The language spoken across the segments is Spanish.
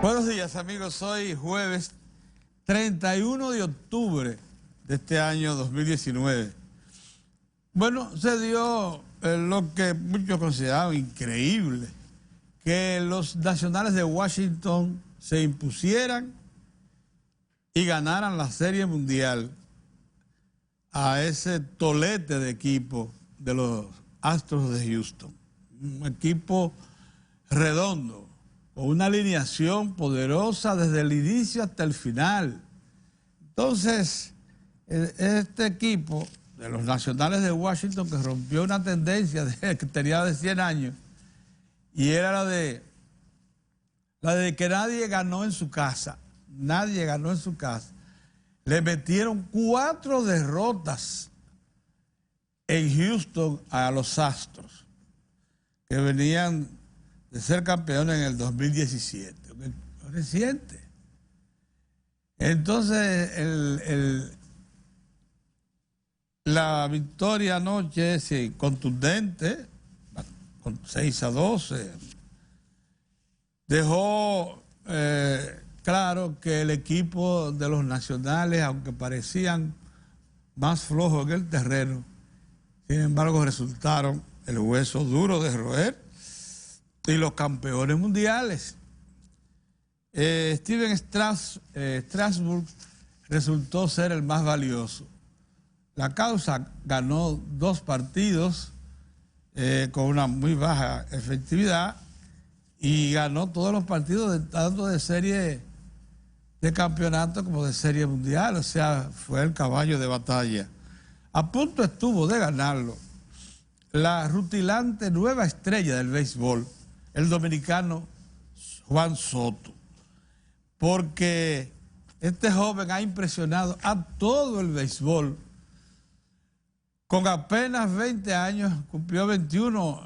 Buenos días, amigos. Hoy jueves 31 de octubre de este año 2019. Bueno, se dio lo que muchos consideraban increíble, que los Nacionales de Washington se impusieran y ganaran la Serie Mundial a ese tolete de equipo de los Astros de Houston. Un equipo redondo, con una alineación poderosa desde el inicio hasta el final. Entonces, este equipo de los Nacionales de Washington, que rompió una tendencia que tenía de 100 años, y era la de que nadie ganó en su casa. Nadie ganó en su casa. Le metieron 4 derrotas en Houston a los Astros, que venían de ser campeones en el 2017, reciente. Entonces, la victoria anoche es contundente, con 6-12, dejó claro que el equipo de los Nacionales, aunque parecían más flojos en el terreno, sin embargo resultaron el hueso duro de roer y los campeones mundiales. Steven Strasburg resultó ser el más valioso. La causa ganó 2 partidos con una muy baja efectividad y ganó todos los partidos tanto de serie de campeonato como de serie mundial. O sea, fue el caballo de batalla. A punto estuvo de ganarlo la rutilante nueva estrella del béisbol, el dominicano Juan Soto, porque este joven ha impresionado a todo el béisbol. Con apenas 20 años, cumplió 21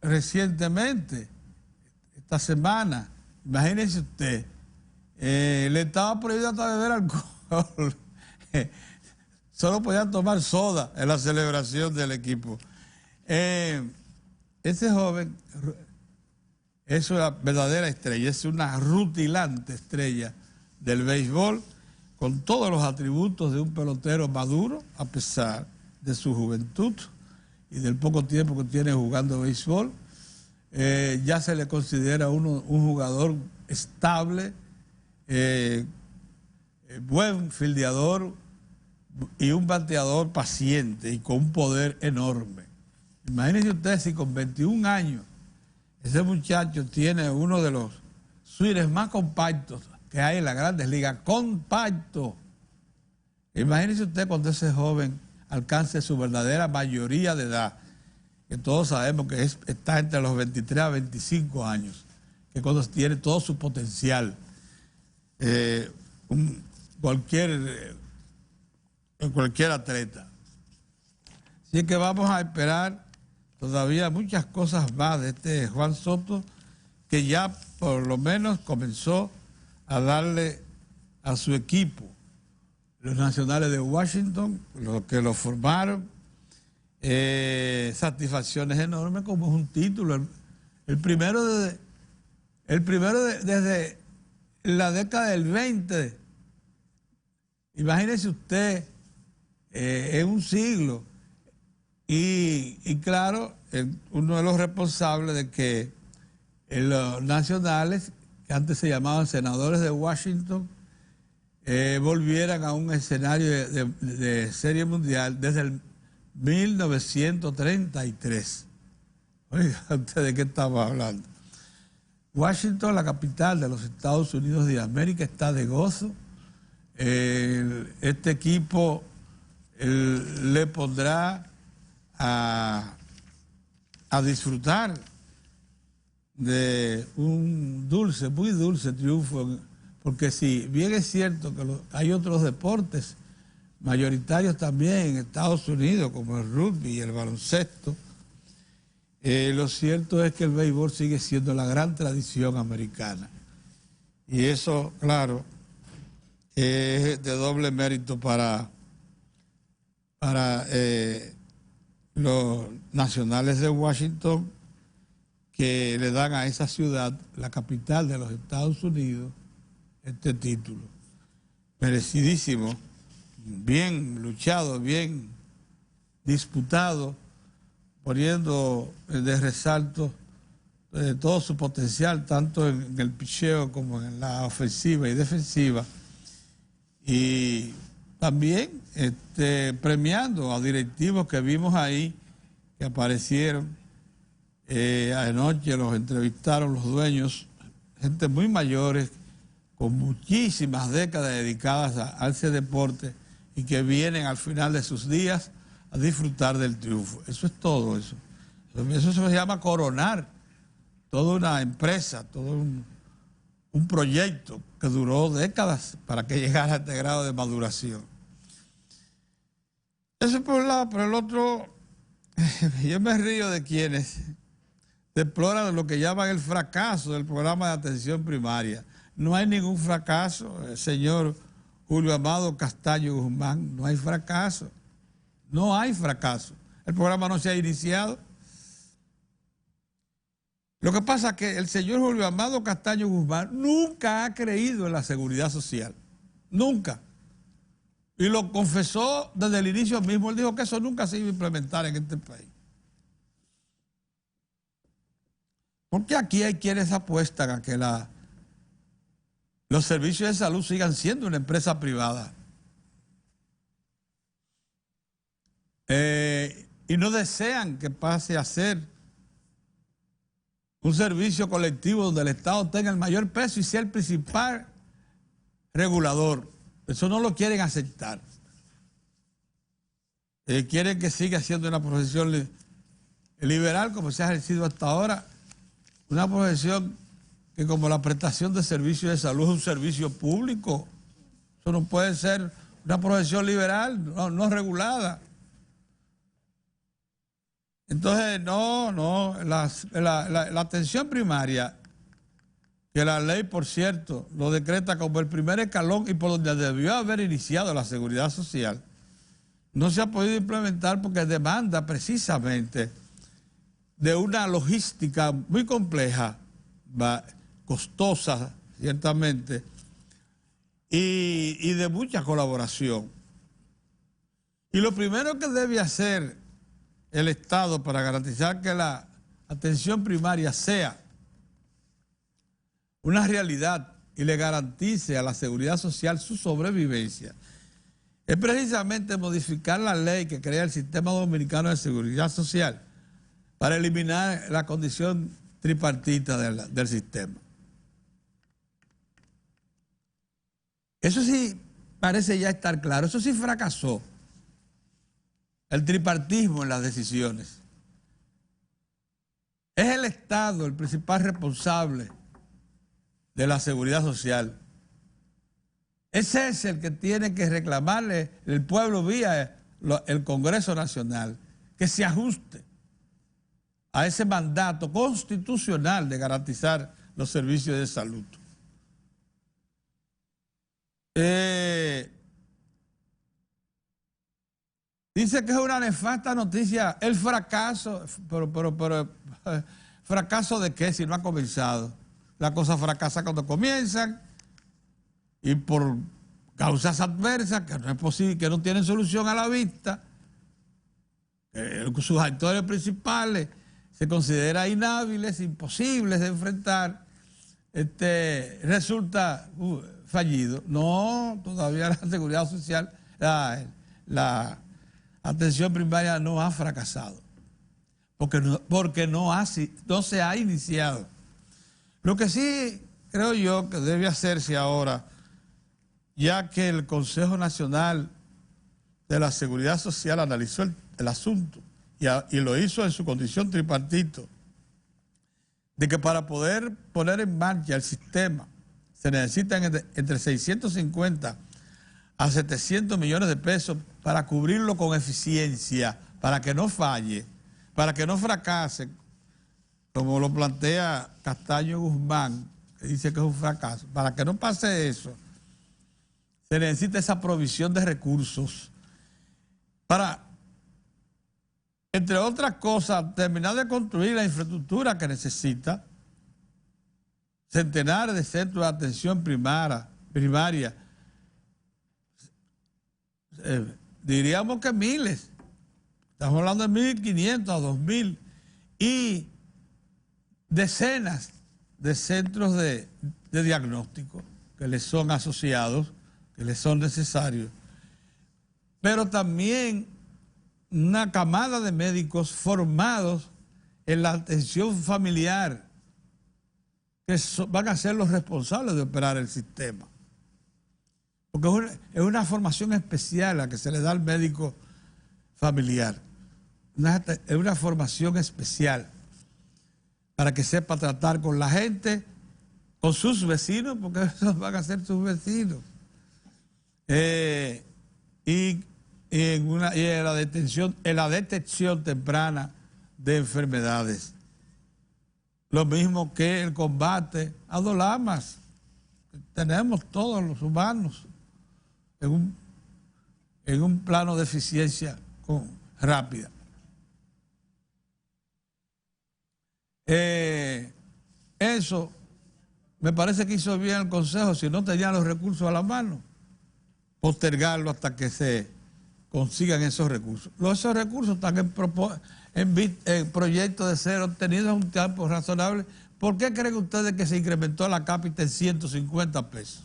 recientemente, esta semana. Imagínense usted, le estaba prohibido hasta beber alcohol. Solo podían tomar soda en la celebración del equipo. Ese joven es una verdadera estrella, es una rutilante estrella del béisbol, con todos los atributos de un pelotero maduro, a pesar de su juventud y del poco tiempo que tiene jugando béisbol. Ya se le considera un jugador estable, buen fildeador y un bateador paciente y con un poder enorme. Imagínense ustedes si con 21 años ese muchacho tiene uno de los swings más compactos que hay en las Grandes Ligas, compacto. Imagínense usted cuando ese joven alcance su verdadera mayoría de edad, que todos sabemos que está entre los 23 a 25 años, que cuando tiene todo su potencial, cualquier atleta. Así que vamos a esperar todavía muchas cosas más de este Juan Soto, que ya por lo menos comenzó a darle a su equipo, los Nacionales de Washington, los que lo formaron, satisfacciones enormes, como es un título, el primero desde la década del 20. Imagínese usted, en un siglo. Y claro, uno de los responsables de que los Nacionales, que antes se llamaban Senadores de Washington, volvieran a un escenario de Serie Mundial desde el 1933. Oiga, ¿usted de qué estamos hablando? Washington, la capital de los Estados Unidos de América, está de gozo. Este equipo le pondrá a disfrutar de un dulce, muy dulce triunfo, porque si bien es cierto que hay otros deportes mayoritarios también en Estados Unidos, como el rugby y el baloncesto, lo cierto es que el béisbol sigue siendo la gran tradición americana. Y eso, claro, es de doble mérito para los Nacionales de Washington, que le dan a esa ciudad, la capital de los Estados Unidos, este título. Merecidísimo, bien luchado, bien disputado, poniendo de resalto todo su potencial, tanto en el picheo como en la ofensiva y defensiva. Y también premiando a directivos que vimos ahí, que aparecieron. Anoche los entrevistaron los dueños, gente muy mayores, con muchísimas décadas dedicadas a ese deporte y que vienen al final de sus días a disfrutar del triunfo. Eso es todo eso. Eso se llama coronar toda una empresa, todo un proyecto que duró décadas para que llegara a este grado de maduración. Eso por un lado. Por el otro, yo me río de quienes deploran lo que llaman el fracaso del programa de atención primaria. No hay ningún fracaso, señor Julio Amado Castaño Guzmán, no hay fracaso. No hay fracaso. El programa no se ha iniciado. Lo que pasa es que el señor Julio Amado Castaño Guzmán nunca ha creído en la seguridad social. Nunca. Y lo confesó desde el inicio mismo. Él dijo que eso nunca se iba a implementar en este país. Porque aquí hay quienes apuestan a que los servicios de salud sigan siendo una empresa privada. Y no desean que pase a ser un servicio colectivo donde el Estado tenga el mayor peso y sea el principal regulador. Eso no lo quieren aceptar. Quieren que siga siendo una profesión liberal como se ha ejercido hasta ahora, una profesión que como la prestación de servicios de salud es un servicio público. Eso no puede ser una profesión liberal, no regulada. Entonces, la atención primaria, que la ley, por cierto, lo decreta como el primer escalón y por donde debió haber iniciado la seguridad social, no se ha podido implementar porque demanda precisamente de una logística muy compleja, costosa, ciertamente, y de mucha colaboración. Y lo primero que debe hacer el Estado para garantizar que la atención primaria sea una realidad y le garantice a la seguridad social su sobrevivencia, es precisamente modificar la ley que crea el Sistema Dominicano de Seguridad Social para eliminar la condición tripartita del sistema. Eso sí parece ya estar claro, eso sí fracasó. El tripartismo en las decisiones. Es el Estado el principal responsable de la seguridad social. Ese es el que tiene que reclamarle el pueblo vía el Congreso Nacional, que se ajuste a ese mandato constitucional de garantizar los servicios de salud. Dice que es una nefasta noticia el fracaso, pero ¿fracaso de qué si no ha comenzado? La cosa fracasa cuando comienzan y por causas adversas que no es posible, que no tienen solución a la vista. Sus actores principales se consideran inhábiles, imposibles de enfrentar, resulta fallido. No, todavía la seguridad social, la atención primaria no ha fracasado, porque no se ha iniciado. Lo que sí creo yo que debe hacerse ahora, ya que el Consejo Nacional de la Seguridad Social analizó el asunto y lo hizo en su condición tripartito, de que para poder poner en marcha el sistema se necesitan entre 650 a 700 millones de pesos para cubrirlo con eficiencia, para que no falle, para que no fracase, como lo plantea Castaño Guzmán, que dice que es un fracaso. Para que no pase eso, se necesita esa provisión de recursos para entre otras cosas, terminar de construir la infraestructura que necesita, centenares de centros de atención primaria, diríamos que miles, estamos hablando de 1.500 a 2.000, y decenas de centros de diagnóstico que les son asociados, que les son necesarios, pero también una camada de médicos formados en la atención familiar, que van a ser los responsables de operar el sistema. Porque es una formación especial la que se le da al médico familiar. Es una formación especial para que sepa tratar con la gente, con sus vecinos, porque esos van a ser sus vecinos. Y en la detección temprana de enfermedades. Lo mismo que el combate a dolamas. Tenemos todos los humanos en un plano de eficiencia rápida. Eso me parece que hizo bien el Consejo, si no tenían los recursos a la mano, postergarlo hasta que se consigan esos recursos. Esos recursos están en proyectos de ser obtenidos en un tiempo razonable. ¿Por qué creen ustedes que se incrementó la cápita en 150 pesos?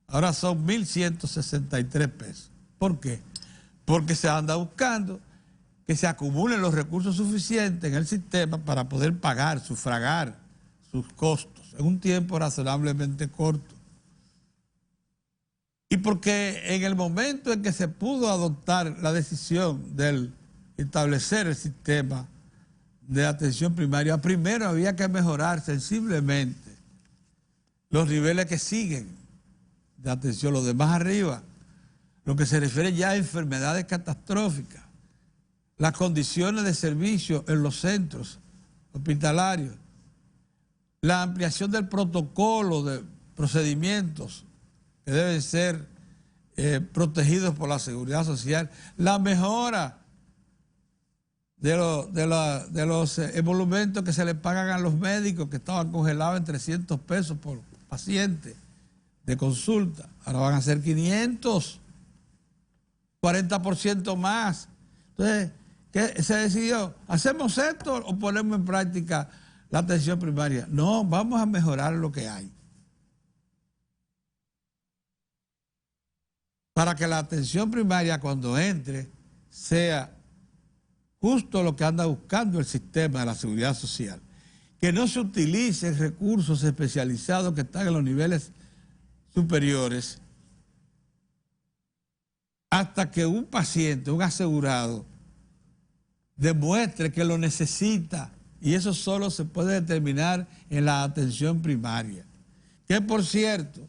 Ahora son 1.163 pesos. ¿Por qué? Porque se anda buscando que se acumulen los recursos suficientes en el sistema para poder pagar, sufragar sus costos en un tiempo razonablemente corto. Y porque en el momento en que se pudo adoptar la decisión de establecer el sistema de atención primaria, primero había que mejorar sensiblemente los niveles que siguen de atención, los demás arriba, lo que se refiere ya a enfermedades catastróficas, las condiciones de servicio en los centros hospitalarios, la ampliación del protocolo de procedimientos que deben ser protegidos por la seguridad social, la mejora de los emolumentos que se le pagan a los médicos que estaban congelados en 300 pesos por paciente de consulta, ahora van a ser 500, 40% más. Entonces, ¿qué se decidió? ¿Hacemos esto o ponemos en práctica la atención primaria? No, vamos a mejorar lo que hay, para que la atención primaria cuando entre sea justo lo que anda buscando el sistema de la seguridad social. Que no se utilicen recursos especializados que están en los niveles superiores hasta que un paciente, un asegurado, demuestre que lo necesita, y eso solo se puede determinar en la atención primaria. Que por cierto,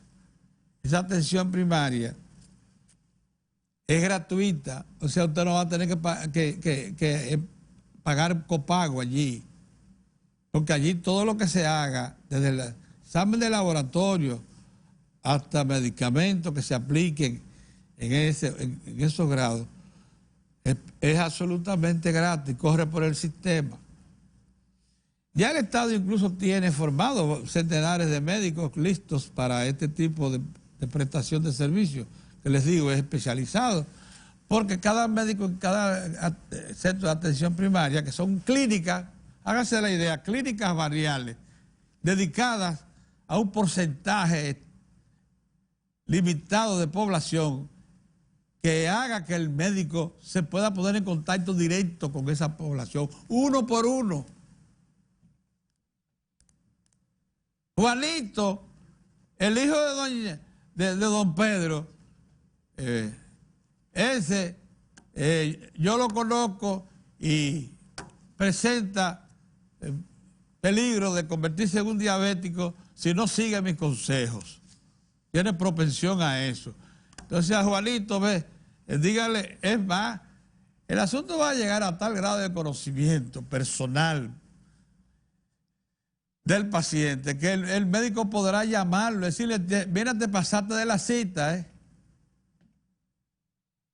esa atención primaria es gratuita, o sea, usted no va a tener que pagar copago allí, porque allí todo lo que se haga, desde el examen de laboratorio hasta medicamentos que se apliquen en esos grados, es absolutamente gratis, corre por el sistema. Ya el Estado incluso tiene formado centenares de médicos listos para este tipo de prestación de servicios, que les digo, es especializado, porque cada médico en cada centro de atención primaria, que son clínicas, hágase la idea, clínicas variables, dedicadas a un porcentaje limitado de población, que haga que el médico se pueda poner en contacto directo con esa población, uno por uno. Juanito, el hijo de don Pedro, yo lo conozco y presenta peligro de convertirse en un diabético si no sigue mis consejos. Tiene propensión a eso. Entonces a Juanito, dígale, es más, el asunto va a llegar a tal grado de conocimiento personal del paciente que el médico podrá llamarlo, decirle, mira, te pasaste de la cita,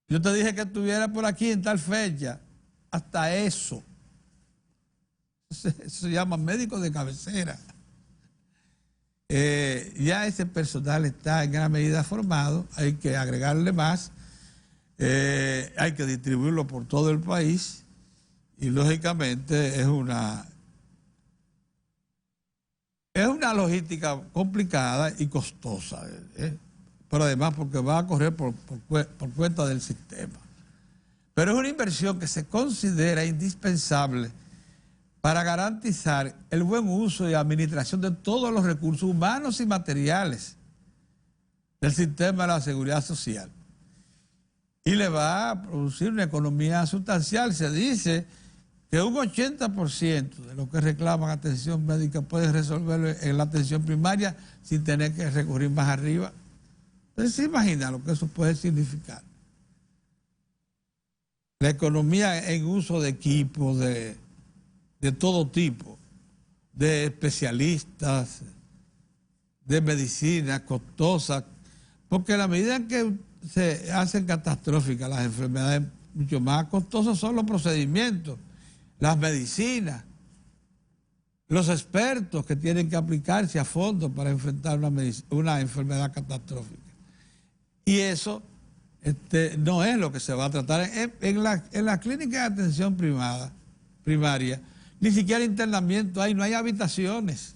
Yo te dije que estuviera por aquí en tal fecha. hasta eso. Eso se llama médico de cabecera. Ya ese personal está en gran medida formado, hay que agregarle más, hay que distribuirlo por todo el país y lógicamente es una logística complicada y costosa, pero además porque va a correr por cuenta del sistema. Pero es una inversión que se considera indispensable para garantizar el buen uso y administración de todos los recursos humanos y materiales del sistema de la seguridad social. Y le va a producir una economía sustancial. Se dice que un 80% de lo que reclaman atención médica puede resolverlo en la atención primaria sin tener que recurrir más arriba. Entonces se imagina lo que eso puede significar. La economía en uso de equipos, de todo tipo, de especialistas, de medicinas costosas, porque a la medida en que se hacen catastróficas las enfermedades, mucho más costosos son los procedimientos, las medicinas, los expertos que tienen que aplicarse a fondo para enfrentar una enfermedad catastrófica. Y eso no es lo que se va a tratar. En la clínica de atención primaria, ni siquiera internamiento hay, no hay habitaciones.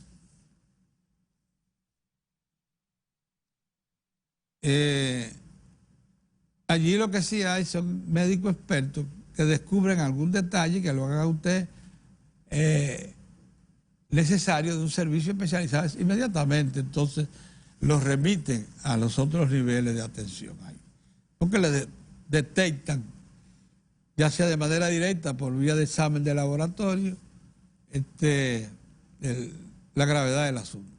Allí lo que sí hay son médicos expertos que descubren algún detalle que lo haga usted necesario de un servicio especializado inmediatamente. Entonces los remiten a los otros niveles de atención ahí, porque le detectan, ya sea de manera directa por vía de examen de laboratorio, la gravedad del asunto.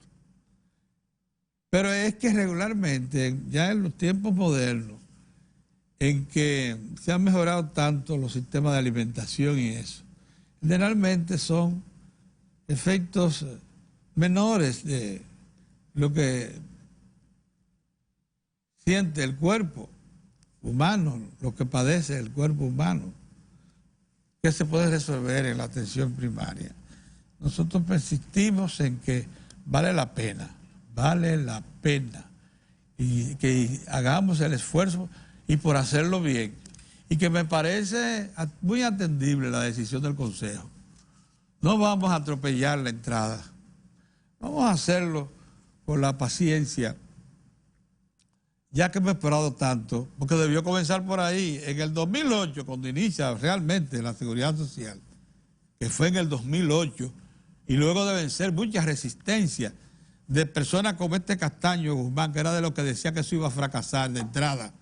Pero es que regularmente, ya en los tiempos modernos, en que se han mejorado tanto los sistemas de alimentación y eso, generalmente son efectos menores de lo que siente el cuerpo humano, lo que padece el cuerpo humano, que se puede resolver en la atención primaria. Nosotros persistimos en que vale la pena, y que hagamos el esfuerzo y por hacerlo bien. Y que me parece muy atendible la decisión del Consejo. No vamos a atropellar la entrada, vamos a hacerlo con la paciencia, ya que hemos esperado tanto, porque debió comenzar por ahí, en el 2008, cuando inicia realmente la seguridad social, que fue en el 2008, y luego de vencer muchas resistencias de personas como este Castaño Guzmán, que era de los que decía que eso iba a fracasar de entrada.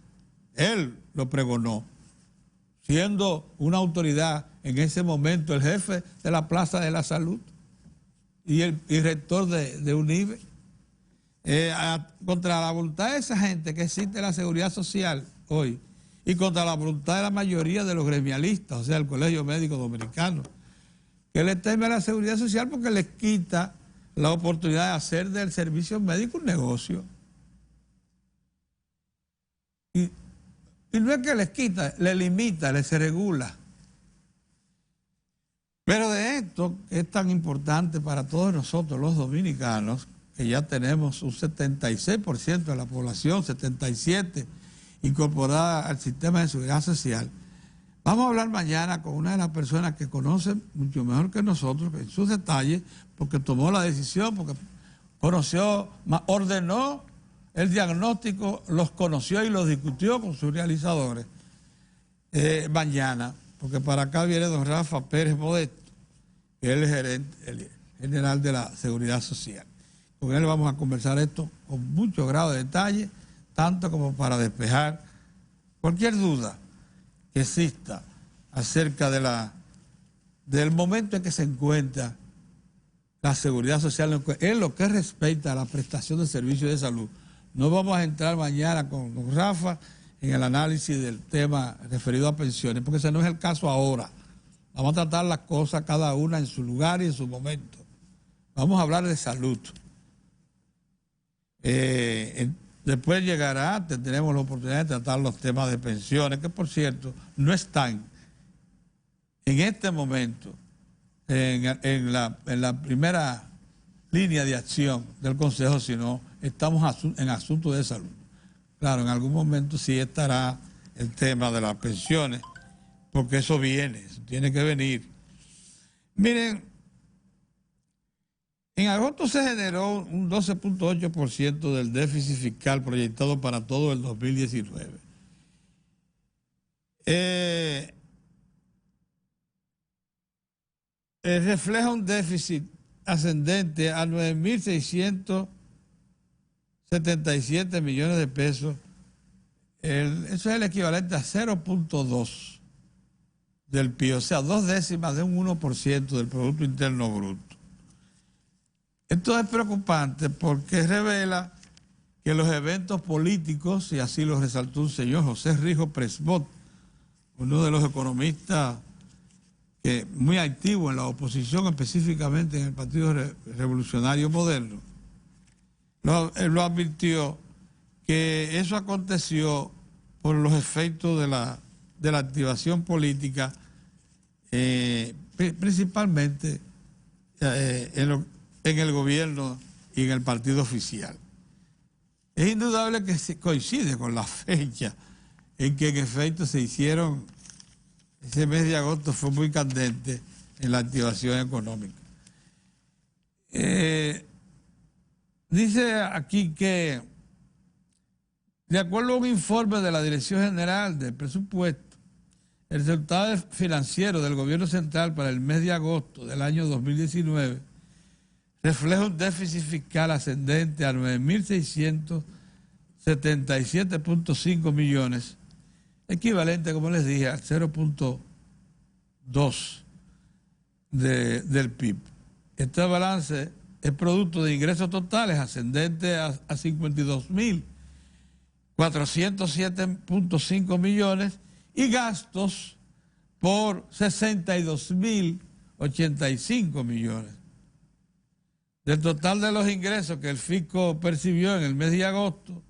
Él lo pregonó, siendo una autoridad en ese momento, el jefe de la Plaza de la Salud y rector de UNIBE. Contra la voluntad de esa gente que existe la seguridad social hoy y contra la voluntad de la mayoría de los gremialistas, o sea, el Colegio Médico Dominicano, que le teme a la seguridad social porque les quita la oportunidad de hacer del servicio médico un negocio. Y no es que les quita, les limita, les regula. Pero de esto, que es tan importante para todos nosotros los dominicanos, que ya tenemos un 76% de la población, 77% incorporada al sistema de seguridad social, vamos a hablar mañana con una de las personas que conoce mucho mejor que nosotros, en sus detalles, porque tomó la decisión, porque conoció, ordenó el diagnóstico, los conoció y los discutió con sus realizadores mañana, porque para acá viene don Rafa Pérez Modesto, que es el general de la Seguridad Social. Con él vamos a conversar esto con mucho grado de detalle, tanto como para despejar cualquier duda que exista acerca del momento en que se encuentra la seguridad social en lo que respecta a la prestación de servicios de salud. No vamos a entrar mañana con don Rafa en el análisis del tema referido a pensiones, porque ese no es el caso ahora. Vamos a tratar las cosas cada una en su lugar y en su momento. Vamos a hablar de salud. Después tendremos la oportunidad de tratar los temas de pensiones, que por cierto no están en este momento en la primera línea de acción del Consejo, sino estamos en asuntos de salud. Claro, en algún momento sí estará el tema de las pensiones, porque eso viene, eso tiene que venir. Miren, en agosto se generó un 12.8% del déficit fiscal proyectado para todo el 2019. Refleja un déficit ascendente a 9.677 millones de pesos. Eso es el equivalente a 0.2 del PIB, o sea, 2/10 de un 1% del Producto Interno Bruto. Esto es preocupante porque revela que los eventos políticos, y así lo resaltó un señor José Rijo Presbot, uno de los economistas muy activo en la oposición, específicamente en el Partido Revolucionario Moderno, lo advirtió que eso aconteció por los efectos de la activación política, principalmente en el gobierno y en el partido oficial. Es indudable que se coincide con la fecha en que en efecto se hicieron. Ese mes de agosto fue muy candente en la activación económica. Dice aquí que, de acuerdo a un informe de la Dirección General del Presupuesto, el resultado financiero del gobierno central para el mes de agosto del año 2019 refleja un déficit fiscal ascendente a 9.677.5 millones, equivalente, como les dije, al 0.2 del PIB. Este balance es producto de ingresos totales ascendentes a 52.407.5 millones y gastos por 62.085 millones. Del total de los ingresos que el fisco percibió en el mes de agosto,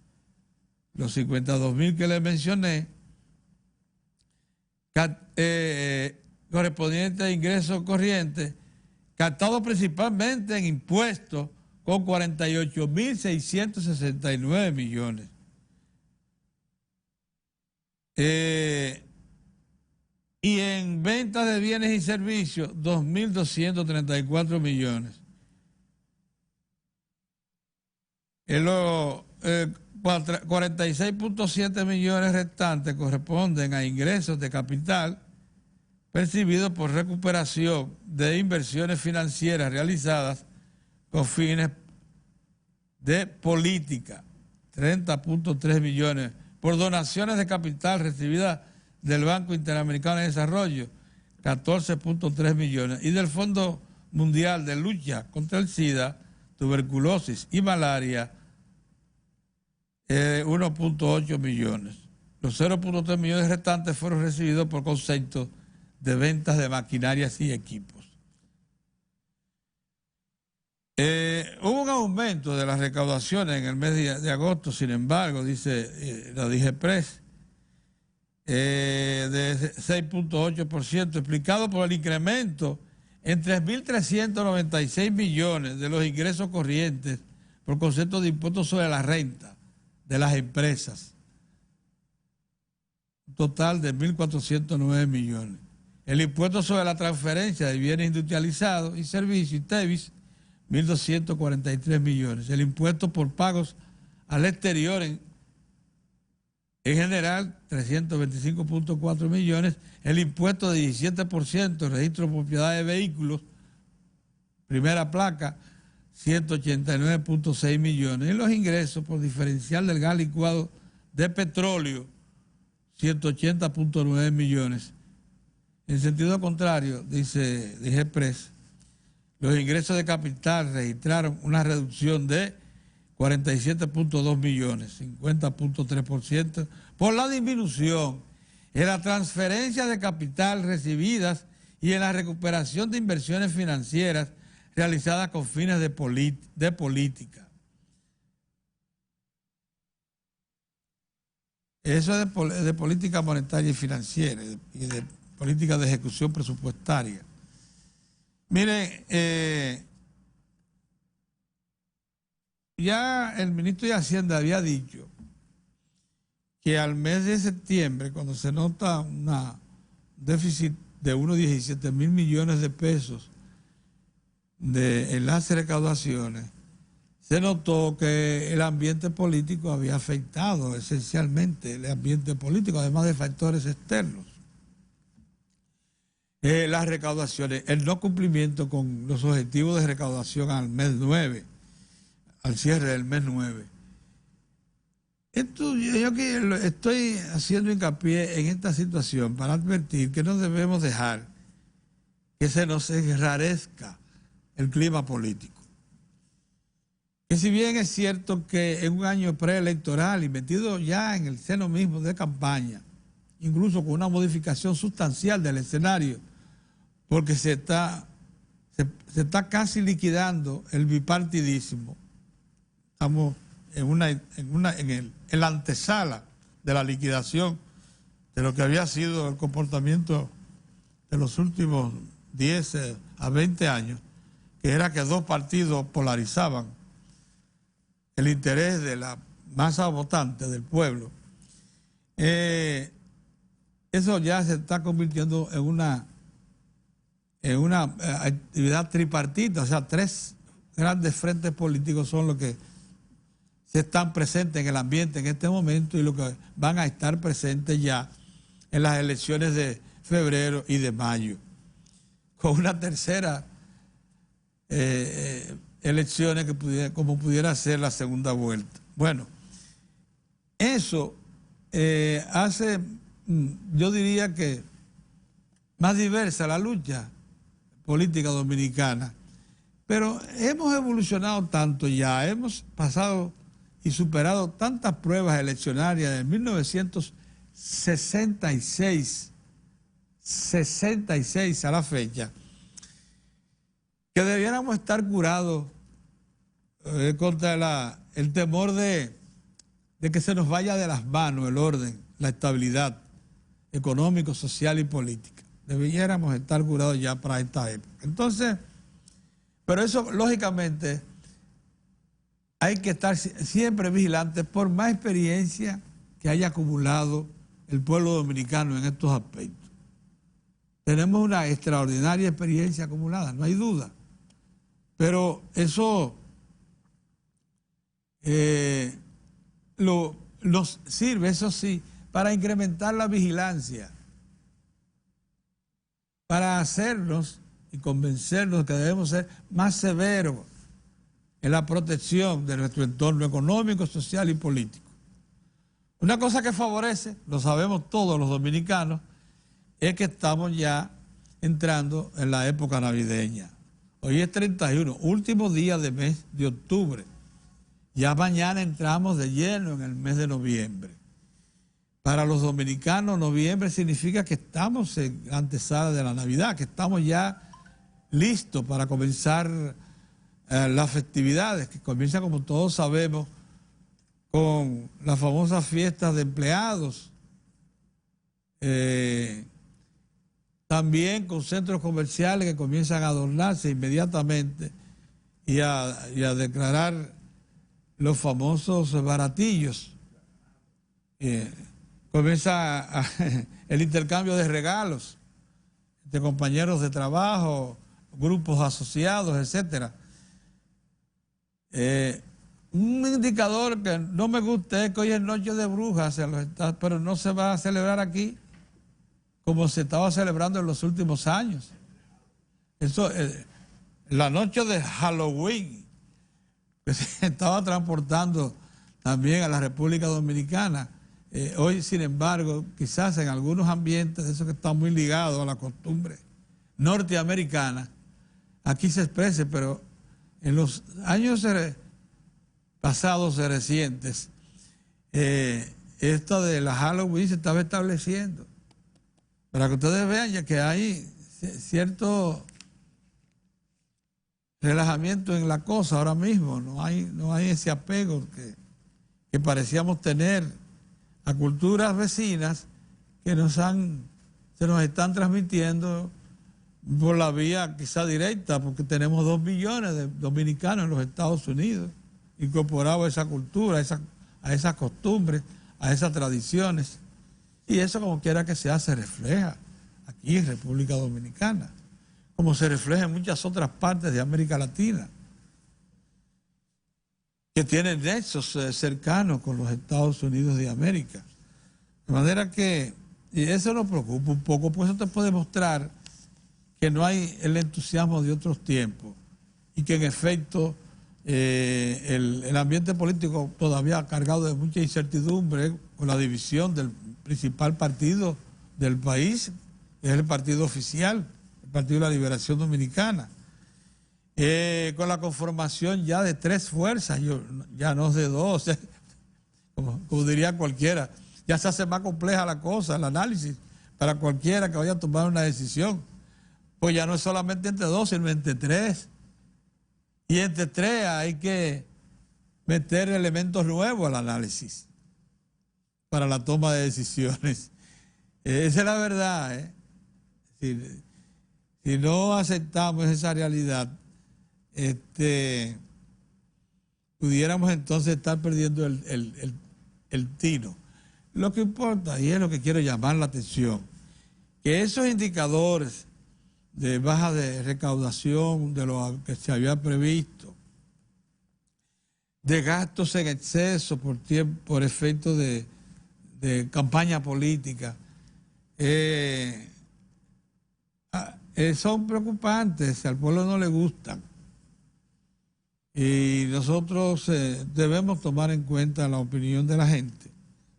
los 52.000 que les mencioné, correspondiente a ingresos corrientes, captados principalmente en impuestos, con 48.669 millones. Y en ventas de bienes y servicios, 2.234 millones. 46.7 millones restantes corresponden a ingresos de capital percibidos por recuperación de inversiones financieras realizadas con fines de política, 30.3 millones, por donaciones de capital recibidas del Banco Interamericano de Desarrollo, 14.3 millones, y del Fondo Mundial de Lucha contra el SIDA, tuberculosis y malaria, 1.8 millones. Los 0.3 millones restantes fueron recibidos por concepto de ventas de maquinarias y equipos. Hubo un aumento de las recaudaciones en el mes de agosto, sin embargo, dice la DIGEPRES, de 6.8%, explicado por el incremento en 3.396 millones de los ingresos corrientes por concepto de impuestos sobre la renta de las empresas, un total de 1.409 millones. El impuesto sobre la transferencia de bienes industrializados y servicios, ITEVIS, 1.243 millones. El impuesto por pagos al exterior en general, 325.4 millones. El impuesto de 17%, registro de propiedad de vehículos, primera placa, 189.6 millones. Y los ingresos por diferencial del gas licuado de petróleo, 180.9 millones. En sentido contrario, dice DIGEPRES, los ingresos de capital registraron una reducción de 47.2 millones, 50.3%, por la disminución en la transferencia de capital recibidas y en la recuperación de inversiones financieras realizadas con fines de política. Eso es de política monetaria y financiera y de política de ejecución presupuestaria. Miren, ya el ministro de Hacienda había dicho que al mes de septiembre, cuando se nota un déficit de unos 17 mil millones de pesos de enlace de recaudaciones, se notó que el ambiente político había afectado esencialmente el ambiente político, además de factores externos. Las recaudaciones, el no cumplimiento con los objetivos de recaudación al mes 9, al cierre del mes 9. Yo que estoy haciendo hincapié en esta situación para advertir que no debemos dejar que se nos enrarezca el clima político. Que si bien es cierto que en un año preelectoral y metido ya en el seno mismo de campaña, incluso con una modificación sustancial del escenario, porque se está casi liquidando el bipartidismo. Estamos en la antesala de la liquidación de lo que había sido el comportamiento de los últimos 10 a 20 años, que era que dos partidos polarizaban el interés de la masa votante del pueblo. Eso ya se está convirtiendo en una actividad tripartita, o sea, tres grandes frentes políticos son los que se están presentes en el ambiente en este momento y los que van a estar presentes ya en las elecciones de febrero y de mayo, con una tercera elecciones como pudiera ser la segunda vuelta. Bueno, eso hace, yo diría que más diversa la lucha política dominicana, pero hemos evolucionado tanto ya, hemos pasado y superado tantas pruebas eleccionarias de 1966 a la fecha, que debiéramos estar curados contra el temor de que se nos vaya de las manos el orden, la estabilidad económico, social y política. Debiéramos estar curados ya para esta época. Entonces, pero eso lógicamente hay que estar siempre vigilantes por más experiencia que haya acumulado el pueblo dominicano en estos aspectos. Tenemos una extraordinaria experiencia acumulada, no hay duda. Pero eso nos sirve, eso sí, para incrementar la vigilancia, para hacernos y convencernos que debemos ser más severos en la protección de nuestro entorno económico, social y político. Una cosa que favorece, lo sabemos todos los dominicanos, es que estamos ya entrando en la época navideña. Hoy es 31, último día del mes de octubre. Ya mañana entramos de lleno en el mes de noviembre. Para los dominicanos, noviembre significa que estamos en la antesala de la Navidad, que estamos ya listos para comenzar las festividades, que comienzan, como todos sabemos, con las famosas fiestas de empleados, también con centros comerciales que comienzan a adornarse inmediatamente y a declarar los famosos baratillos. Comienza el intercambio de regalos de compañeros de trabajo, grupos asociados, etcétera. Un indicador que no me gusta es que hoy es Noche de Brujas, pero no se va a celebrar aquí como se estaba celebrando en los últimos años. Eso, la noche de Halloween, que se estaba transportando también a la República Dominicana. Hoy, sin embargo, quizás en algunos ambientes, eso que está muy ligado a la costumbre norteamericana, aquí se exprese, pero en los años pasados recientes, esto de la Halloween se estaba estableciendo. Para que ustedes vean ya que hay cierto relajamiento en la cosa ahora mismo, no hay ese apego que parecíamos tener a culturas vecinas que nos han se nos están transmitiendo por la vía quizá directa, porque tenemos 2 millones de dominicanos en los Estados Unidos, incorporados a esa cultura, a esas costumbres, a esas tradiciones. Y eso, como quiera que sea, se refleja aquí en República Dominicana, como se refleja en muchas otras partes de América Latina, que tienen nexos cercanos con los Estados Unidos de América. De manera que, y eso nos preocupa un poco, pues eso te puede mostrar que no hay el entusiasmo de otros tiempos y que en efecto el ambiente político todavía cargado de mucha incertidumbre con la división del principal partido del país, que es el partido oficial, el Partido de la Liberación Dominicana, con la conformación ya de 3 fuerzas, ya no de 2, como diría cualquiera, ya se hace más compleja la cosa, el análisis, para cualquiera que vaya a tomar una decisión. Pues ya no es solamente entre 2, sino entre 3. Y entre 3 hay que meter elementos nuevos al análisis para la toma de decisiones. Esa es la verdad, ¿eh? Si no aceptamos esa realidad, pudiéramos entonces estar perdiendo el tino. Lo que importa, y es lo que quiero llamar la atención, que esos indicadores de baja de recaudación de lo que se había previsto, de gastos en exceso por efecto de campaña política, son preocupantes, al pueblo no le gustan. Y nosotros debemos tomar en cuenta la opinión de la gente,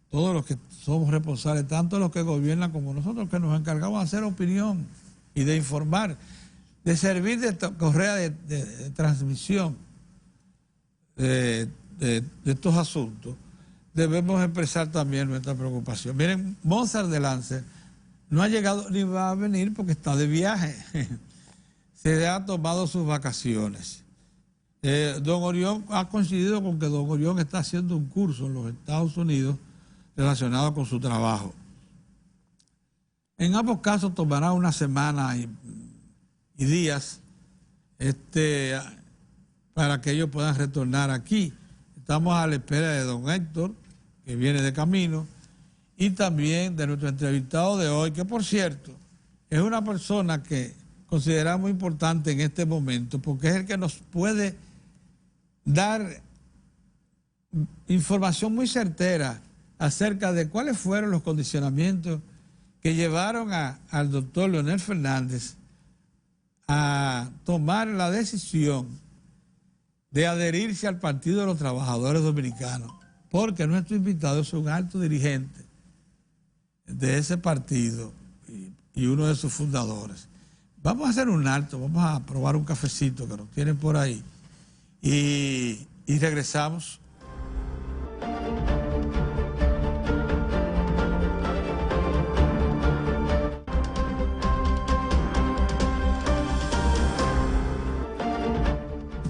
todos los que somos responsables, tanto los que gobiernan como nosotros, que nos encargamos de hacer opinión y de informar, de servir de correa de transmisión de estos asuntos. Debemos expresar también nuestra preocupación. Miren, Mozart de Lance no ha llegado ni va a venir porque está de viaje. Se ha tomado sus vacaciones. Don Orión ha coincidido con que don Orión está haciendo un curso en los Estados Unidos relacionado con su trabajo. En ambos casos tomará una semana y días para que ellos puedan retornar aquí. Estamos a la espera de don Héctor, que viene de camino, y también de nuestro entrevistado de hoy, que por cierto es una persona que consideramos importante en este momento, porque es el que nos puede dar información muy certera acerca de cuáles fueron los condicionamientos que llevaron al doctor Leonel Fernández a tomar la decisión de adherirse al Partido de los Trabajadores Dominicanos, porque nuestro invitado es un alto dirigente de ese partido y uno de sus fundadores. Vamos a hacer un alto, vamos a probar un cafecito que nos tienen por ahí y regresamos.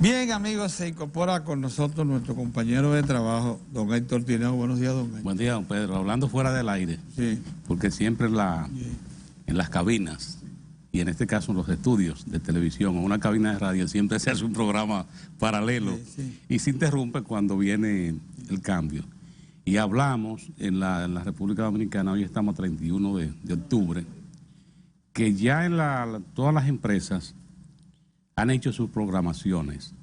Bien, amigos, se incorpora con nosotros nuestro compañero de trabajo, don Héctor Tineo. Buenos días, don Héctor. Buen día, don Pedro. Hablando fuera del aire, sí, porque siempre en las cabinas, y en este caso en los estudios de televisión o una cabina de radio, siempre se hace un programa paralelo, sí. Y se interrumpe cuando viene el cambio. Y hablamos en la República Dominicana, hoy estamos 31 de octubre, que ya en todas las empresas han hecho sus programaciones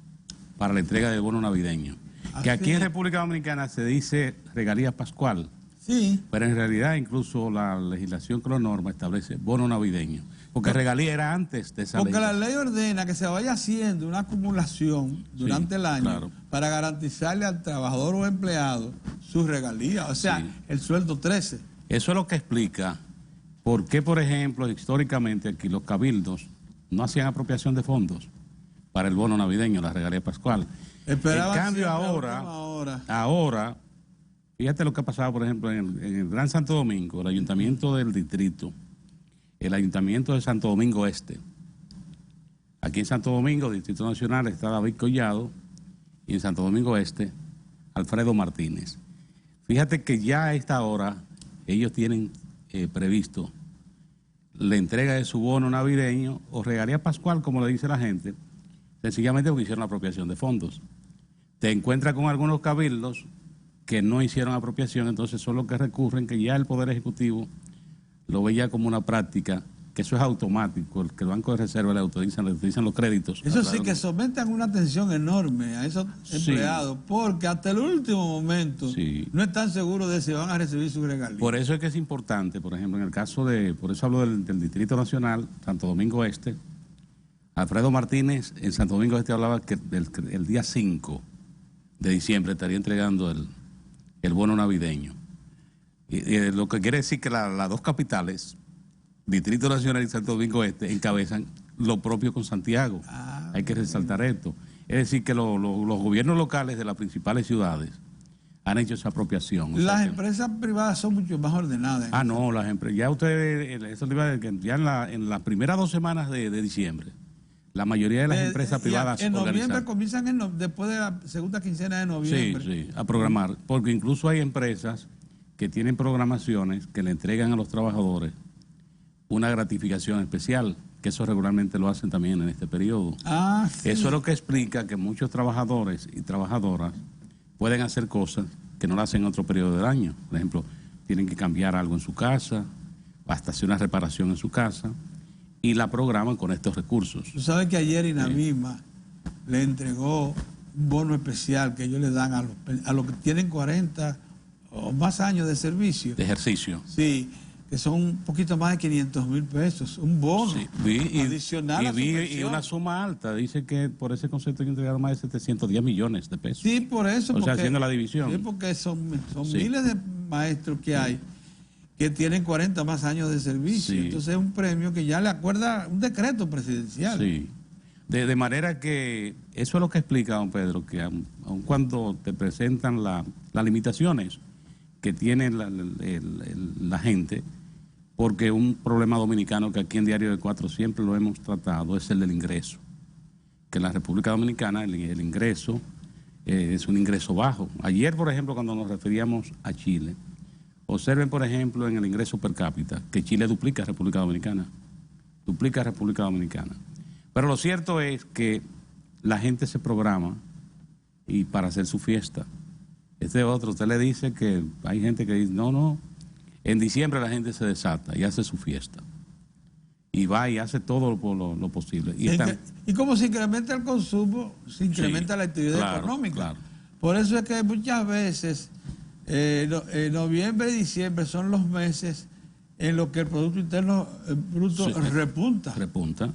para la entrega del bono navideño. Que aquí en República Dominicana se dice regalía pascual, sí, pero en realidad incluso la legislación que lo norma establece bono navideño, porque regalía era antes de esa ley. Porque la ley ordena que se vaya haciendo una acumulación durante el año, claro, para garantizarle al trabajador o empleado sus regalías, o sea, sí, el sueldo 13. Eso es lo que explica por qué, por ejemplo, históricamente aquí los cabildos no hacían apropiación de fondos para el bono navideño, la regalía pascual. En cambio ahora, fíjate lo que ha pasado, por ejemplo, en el Gran Santo Domingo, el Ayuntamiento del Distrito, el Ayuntamiento de Santo Domingo Este. Aquí en Santo Domingo, Distrito Nacional, está David Collado, y en Santo Domingo Este, Alfredo Martínez. Fíjate que ya a esta hora ellos tienen previsto le entrega de su bono navideño o regalía pascual, como le dice la gente, sencillamente porque hicieron apropiación de fondos. Te encuentras con algunos cabildos que no hicieron apropiación, entonces son los que recurren, que ya el Poder Ejecutivo lo ve ya como una práctica, que eso es automático, que el Banco de Reserva le autorizan los créditos. Eso sí, que sometan una atención enorme a esos empleados, porque hasta el último momento no están seguros de si van a recibir su regalía. Por eso es que es importante, por ejemplo, en el caso por eso hablo del Distrito Nacional, Santo Domingo Este, Alfredo Martínez en Santo Domingo Este hablaba que el día 5 de diciembre estaría entregando el bono navideño. Lo que quiere decir que las dos capitales, Distrito Nacional y Santo Domingo Este, encabezan lo propio con Santiago. Hay que resaltar esto. Es decir, que los gobiernos locales de las principales ciudades han hecho esa apropiación. Las empresas privadas son mucho más ordenadas. No, las empresas, ya ustedes, eso le iba a decir, ya en las primeras 2 semanas de diciembre, la mayoría de las empresas privadas en noviembre comienzan después de la segunda quincena de noviembre. Sí, a programar, porque incluso hay empresas que tienen programaciones que le entregan a los trabajadores una gratificación especial, que eso regularmente lo hacen también en este periodo. Sí. Eso es lo que explica que muchos trabajadores y trabajadoras pueden hacer cosas que no lo hacen en otro periodo del año. Por ejemplo, tienen que cambiar algo en su casa, hasta hacer una reparación en su casa, y la programan con estos recursos. Tú sabes que ayer INAVIMA le entregó un bono especial que ellos le dan a los que tienen 40 o más años de servicio. De ejercicio. Sí, que son un poquito más de 500,000 pesos, un bono adicional a su pensión. Y una suma alta, dice que por ese concepto hay que entregar más de 710 millones de pesos. Sí, por eso. O sea, haciendo la división. Sí, porque son miles de maestros que hay que tienen 40 más años de servicio. Sí. Entonces es un premio que ya le acuerda un decreto presidencial. Sí. De manera que eso es lo que explica, don Pedro, que aun cuando te presentan las limitaciones que tiene la gente, porque un problema dominicano que aquí en Diario de Cuatro siempre lo hemos tratado es el del ingreso. Que en la República Dominicana el ingreso es un ingreso bajo. Ayer, por ejemplo, cuando nos referíamos a Chile, observen, por ejemplo, en el ingreso per cápita, que Chile duplica a República Dominicana. Duplica a República Dominicana. Pero lo cierto es que la gente se programa y para hacer su fiesta. Usted le dice que hay gente que dice, no, en diciembre la gente se desata y hace su fiesta. Y va y hace todo lo posible. Y como se incrementa el consumo, se incrementa la actividad económica. Claro. Por eso es que muchas veces noviembre y diciembre son los meses en los que el Producto Interno Bruto repunta. Repunta,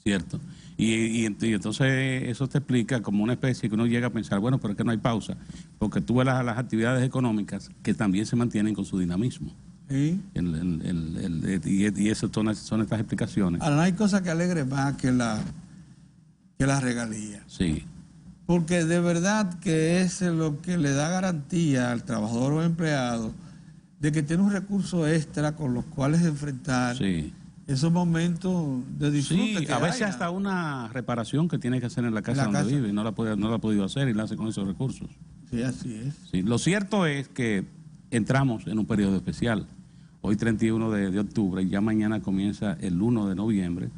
cierto. Y entonces eso te explica como una especie que uno llega a pensar, bueno, pero es que no hay pausa, porque tú ves las actividades económicas que también se mantienen con su dinamismo. ¿Sí? Y eso son estas explicaciones. Ahora, no hay cosa que alegre más que la regalía. Sí. Porque de verdad que es lo que le da garantía al trabajador o empleado de que tiene un recurso extra con los cuales enfrentar esos momentos de disfrute. Sí, a veces hasta una reparación que tiene que hacer en la casa donde vive y no la ha podido hacer y la hace con esos recursos. Sí, así es. Sí, lo cierto es que entramos en un periodo especial. Hoy 31 de octubre y ya mañana comienza el 1 de noviembre.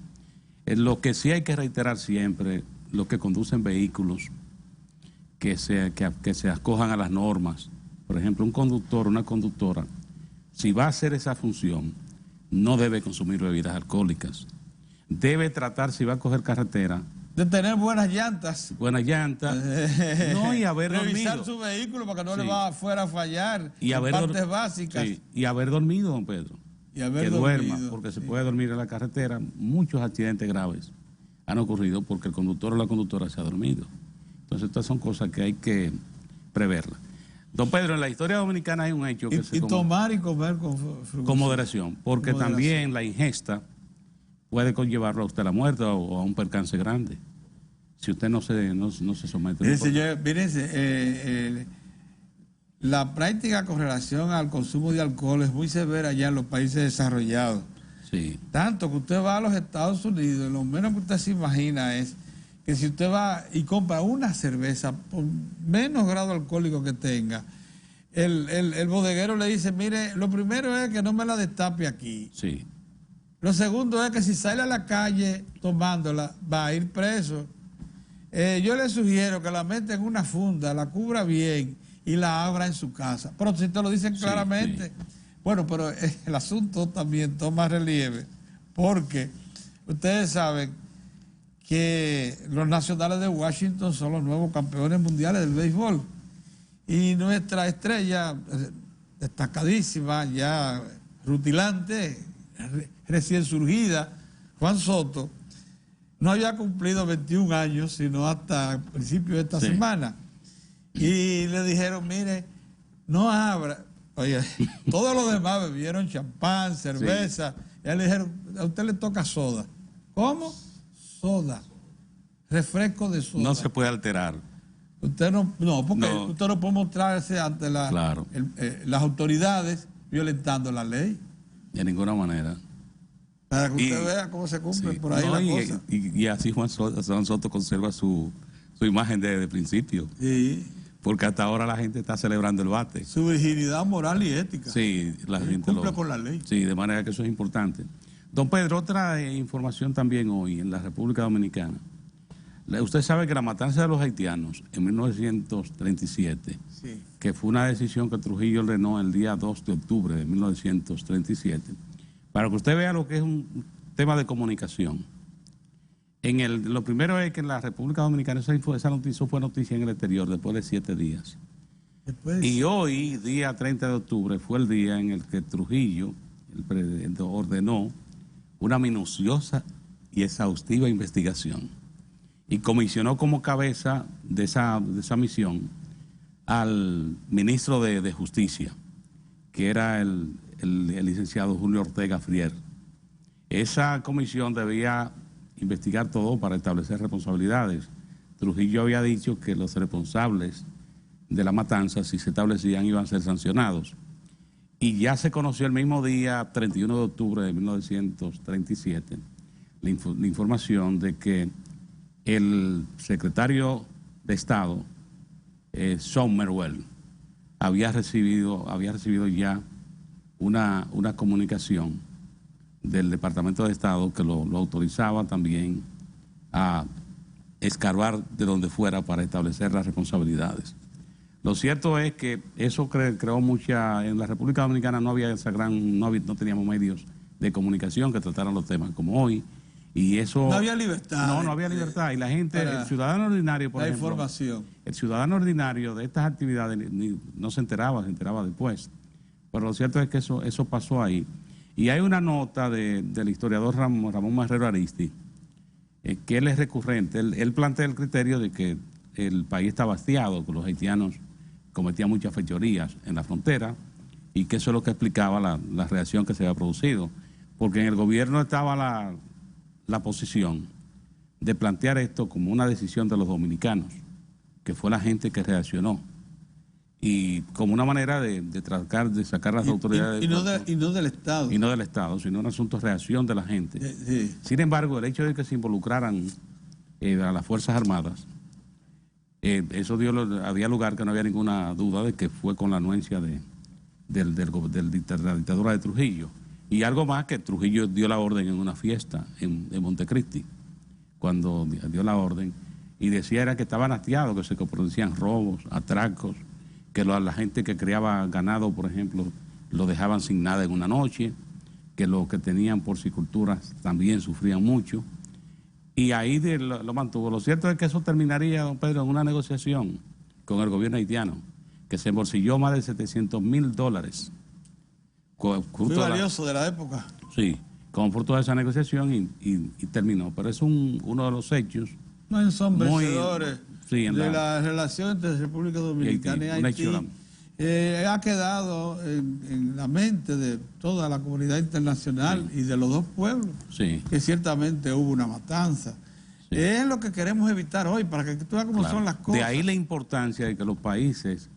Lo que sí hay que reiterar siempre, los que conducen vehículos que se acojan a las normas. Por ejemplo, un conductor, una conductora, si va a hacer esa función, no debe consumir bebidas alcohólicas. Debe tratar, si va a coger carretera, de tener buenas llantas. No, y haber revisar dormido. su vehículo para que no le va afuera a fallar. Y partes básicas. Sí, y haber dormido, don Pedro. Duerma, porque se puede dormir en la carretera. Muchos accidentes graves han ocurrido porque el conductor o la conductora se ha dormido. Entonces, estas son cosas que hay que preverlas. Don Pedro, en la historia dominicana hay un hecho que tomar y comer con moderación, porque también la ingesta puede conllevarlo a usted a la muerte o a un percance grande, si usted no se somete. Mire, señor, mírense, la práctica con relación al consumo de alcohol es muy severa ya en los países desarrollados. Sí. Tanto que usted va a los Estados Unidos, lo menos que usted se imagina es que si usted va y compra una cerveza, por menos grado alcohólico que tenga, el bodeguero le dice, mire, lo primero es que no me la destape aquí. Sí. Lo segundo es que si sale a la calle tomándola, va a ir preso. Yo le sugiero que la meta en una funda, la cubra bien y la abra en su casa. Pero si te lo dicen claramente. Sí. Bueno, pero el asunto también toma relieve porque ustedes saben que los Nacionales de Washington son los nuevos campeones mundiales del béisbol. Y nuestra estrella destacadísima, ya rutilante, recién surgida, Juan Soto, no había cumplido 21 años, sino hasta el principio de esta semana. Y le dijeron, mire, no abra. Oye, todos los demás bebieron champán, cerveza. Y a él le dijeron, a usted le toca soda. ¿Cómo? Soda. Refresco de soda. No se puede alterar. Usted porque usted no puede mostrarse ante las autoridades violentando la ley. De ninguna manera. Para que usted vea cómo se cumple por ahí la cosa. Y así Juan Soto conserva su imagen de principio. Sí. Porque hasta ahora la gente está celebrando el bate. Su virginidad moral y ética. Sí, la gente cumple con la ley. Sí, de manera que eso es importante. Don Pedro, otra información también hoy en la República Dominicana. Usted sabe que la matanza de los haitianos en 1937, que fue una decisión que Trujillo ordenó el día 2 de octubre de 1937, para que usted vea lo que es un tema de comunicación. Lo primero es que en la República Dominicana esa noticia fue noticia en el exterior después de 7 días. Y hoy, día 30 de octubre, fue el día en el que Trujillo ordenó una minuciosa y exhaustiva investigación y comisionó como cabeza de esa misión al ministro de Justicia, que era el licenciado Julio Ortega Frier. Esa comisión debía investigar todo para establecer responsabilidades. Trujillo había dicho que los responsables de la matanza, si se establecían, iban a ser sancionados. Y ya se conoció el mismo día, 31 de octubre de 1937, la información de que el secretario de Estado, Sommerwell, había recibido ya una comunicación del Departamento de Estado que lo autorizaba también a escarbar de donde fuera para establecer las responsabilidades. Lo cierto es que eso creó en la República Dominicana no había no teníamos medios de comunicación que trataran los temas como hoy. Y eso... No había libertad. No había libertad. Y la gente, el ciudadano ordinario, por ejemplo... información. El ciudadano ordinario de estas actividades no se enteraba después. Pero lo cierto es que eso pasó ahí. Y hay una nota del historiador Ramón Marrero Aristi, que él es recurrente. Él plantea el criterio de que el país está hastiado, que los haitianos cometían muchas fechorías en la frontera, y que eso es lo que explicaba la reacción que se había producido. Porque en el gobierno estaba la posición de plantear esto como una decisión de los dominicanos, que fue la gente que reaccionó, y como una manera de tratar de sacar las autoridades... Y no del Estado. Y no del Estado, sino un asunto de reacción de la gente. Sí. Sin embargo, el hecho de que se involucraran a las Fuerzas Armadas, eso había lugar que no había ninguna duda de que fue con la anuencia de la dictadura de Trujillo. Y algo más, que Trujillo dio la orden en una fiesta en Montecristi, cuando dio la orden, y decía era que estaban hastiados, que se producían robos, atracos, que la gente que criaba ganado, por ejemplo, lo dejaban sin nada en una noche, que los que tenían porciculturas también sufrían mucho, y ahí lo mantuvo. Lo cierto es que eso terminaría, don Pedro, en una negociación con el gobierno haitiano, que se embolsilló más de $700,000. Muy valioso de la época. Sí, como fruto de esa negociación y terminó. Pero es uno de los hechos. No son vencedores de la relación entre República Dominicana y Haití. Ha quedado en la mente de toda la comunidad internacional y de los dos pueblos, que ciertamente hubo una matanza. Es lo que queremos evitar hoy, para que tú veas cómo son las cosas. De ahí la importancia de que los países,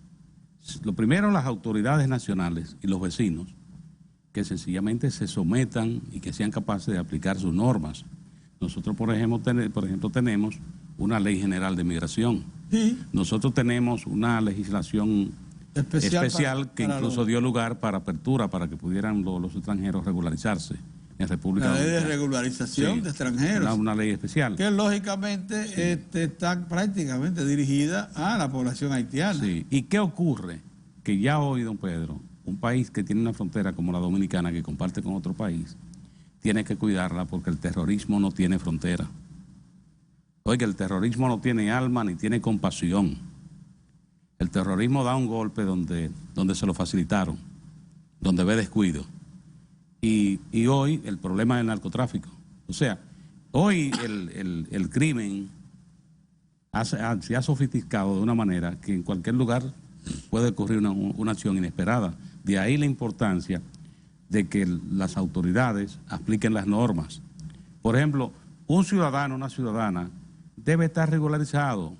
lo primero las autoridades nacionales y los vecinos, que sencillamente se sometan y que sean capaces de aplicar sus normas. Nosotros, por ejemplo, tenemos una ley general de migración. Sí. Nosotros tenemos una legislación especial que incluso dio lugar para apertura, para que pudieran los extranjeros regularizarse en República Dominicana. La ley de regularización de extranjeros. Una ley especial. Que lógicamente está prácticamente dirigida a la población haitiana. Sí. ¿Y qué ocurre? Que ya hoy, don Pedro, un país que tiene una frontera como la dominicana, que comparte con otro país, tiene que cuidarla porque el terrorismo no tiene frontera. Oiga, el terrorismo no tiene alma ni tiene compasión. El terrorismo da un golpe donde se lo facilitaron, donde ve descuido. Y hoy el problema es el narcotráfico. O sea, hoy el crimen se ha sofisticado de una manera que en cualquier lugar puede ocurrir una acción inesperada. De ahí la importancia de que las autoridades apliquen las normas. Por ejemplo, un ciudadano, una ciudadana, debe estar regularizado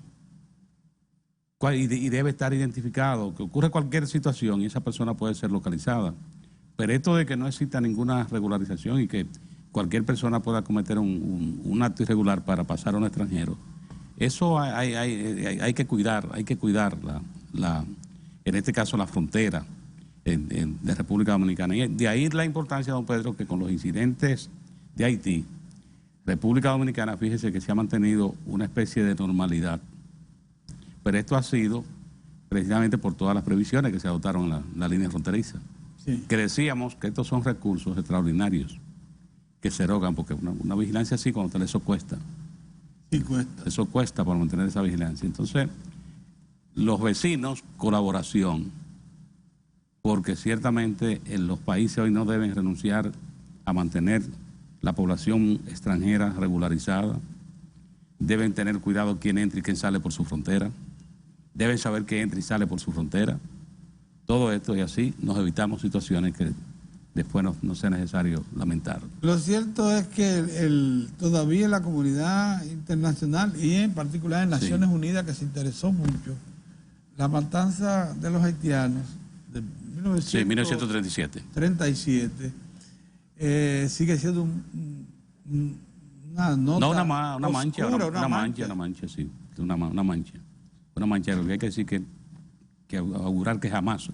y debe estar identificado, que ocurre cualquier situación y esa persona puede ser localizada. Pero esto de que no exista ninguna regularización y que cualquier persona pueda cometer un acto irregular para pasar a un extranjero, eso hay que cuidar, en este caso la frontera de República Dominicana. Y de ahí la importancia, don Pedro, que con los incidentes de Haití, República Dominicana, fíjese que se ha mantenido una especie de normalidad. Pero esto ha sido precisamente por todas las previsiones que se adoptaron en la línea fronteriza. Sí. Que decíamos que estos son recursos extraordinarios que se erogan, porque una vigilancia así, cuando te eso cuesta. Sí, cuesta. Eso cuesta para mantener esa vigilancia. Entonces, los vecinos, colaboración, porque ciertamente en los países hoy no deben renunciar a mantener la población extranjera regularizada, deben tener cuidado quién entra y quién sale por su frontera, deben saber quién entra y sale por su frontera. Todo esto y así nos evitamos situaciones que después no sea necesario lamentar. Lo cierto es que todavía la comunidad internacional y en particular en Naciones Unidas, que se interesó mucho, la matanza de los haitianos de 1937. Sigue siendo una nota una mancha, sí, una mancha, lo que hay que decir que augurar que jamás